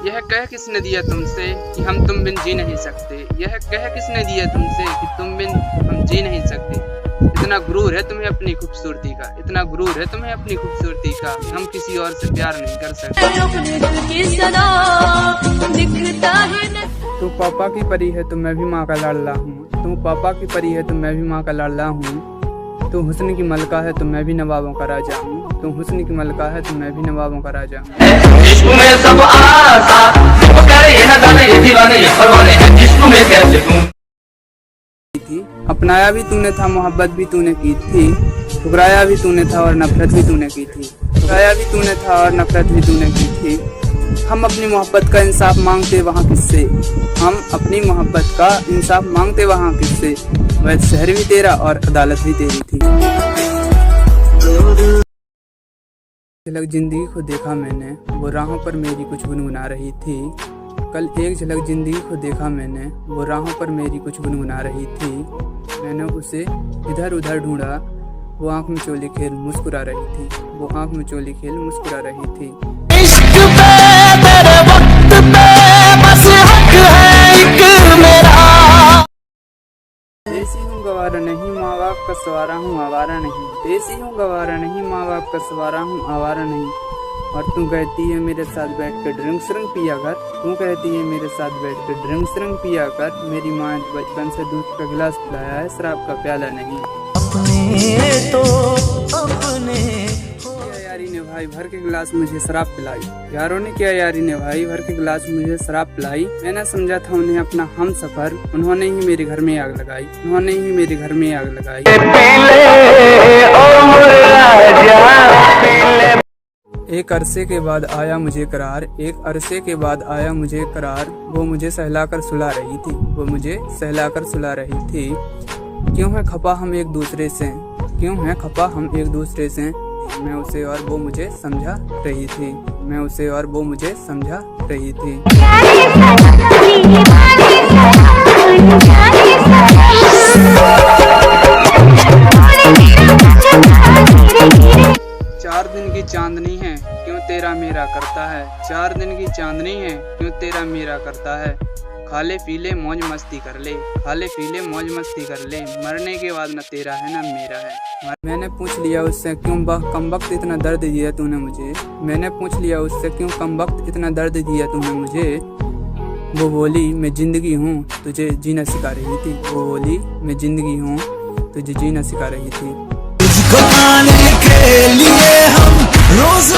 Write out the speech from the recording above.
यह कह किसने दिया तुमसे कि हम तुम बिन जी नहीं सकते। यह कह किसने दिया तुमसे कि तुम बिन हम जी नहीं सकते। इतना गुरूर है तुम्हें अपनी खूबसूरती का, इतना गुरूर है तुम्हें अपनी खूबसूरती का, हम किसी और से प्यार नहीं कर सकते। तू पापा की परी है तो मैं भी माँ का लाडला हूँ। तू पापा की परी है तो मैं भी माँ का लाडला हूँ। तू हुस्न की मलका है तो मैं भी नवाबों का राजा हूँ। तू हुस्न की मलका है तो मैं भी नवाबों का राजा हूँ। अपनाया भी तूने था, मोहब्बत भी तूने की थी, ठुकराया भी तूने था और नफरत भी तूने की थी। ठुकराया भी तूने था और नफरत भी तूने की थी। हम अपनी मोहब्बत का इंसाफ मांगते वहाँ किससे। हम अपनी मोहब्बत का इंसाफ मांगते वहाँ किससे। वह शहर भी तेरा और अदालत भी तेरी थी। झलक जिंदगी को देखा मैंने, वो राहों पर मेरी कुछ गुनगुना रही थी। कल एक झलक जिंदगी को देखा मैंने, वो राहों पर मेरी कुछ गुनगुना रही थी। मैंने उसे इधर उधर ढूंढा, वो आंख में चोली खेल मुस्कुरा रही थी। वो आंख में चोली खेल मुस्कुरा रही थी। इश्क पे तेरे वक्त पे बस हक है एक मेरा। देसी हूँ गवारा नहीं, माँ बाप का सवारा हूँ आवारा नहीं। देसी हूँ गवारा नहीं, माँ बाप का सवारा हूँ आवारा नहीं। और तू कहती है मेरे साथ बैठ कर ड्रिंक्स रंग पिया कर। तू कहती है मेरे साथ बैठ कर ड्रिंक्स रंग पिया कर। मेरी माँ ने बचपन से दूध का गिलास पिलाया है, शराब का प्याला नहीं। अपने तो अपने यारी ने भाई भर के गिलास मुझे शराब पिलाई। यारों ने क्या यारी ने भाई भर के गिलास मुझे शराब पिलाई। मैंने समझा था उन्हें अपना हम सफर, उन्होंने ही मेरे घर में आग लगाई। उन्होंने ही मेरे घर में आग लगाई। एक अरसे के बाद आया मुझे करार, एक अरसे के बाद आया मुझे करार। वो मुझे सहलाकर सुला रही थी, वो मुझे सहलाकर सुला रही थी। क्यों है खपा हम एक दूसरे से, क्यों है खपा हम एक दूसरे से। मैं उसे और वो मुझे समझा रही थी। मैं उसे और वो मुझे समझा रही थी। 4 दिन की चांदनी है क्यों तेरा मेरा करता है। 4 दिन की चांदनी है क्यों तेरा मेरा करता है। खाले पीले मौज मस्ती कर ले, खाले पीले मौज मस्ती कर ले। मरने के बाद न तेरा है न मेरा है। मैंने पूछ लिया उससे क्यों कम वक्त इतना दर्द दिया तूने मुझे। मैंने पूछ लिया उससे क्यों कम वक्त इतना दर्द दिया तूने मुझे। वो बोली मैं जिंदगी हूँ तुझे जीना सिखा रही थी। वो बोली मैं जिंदगी हूँ तुझे जीना सिखा रही थी। तुझको पाने के लिए हम रोज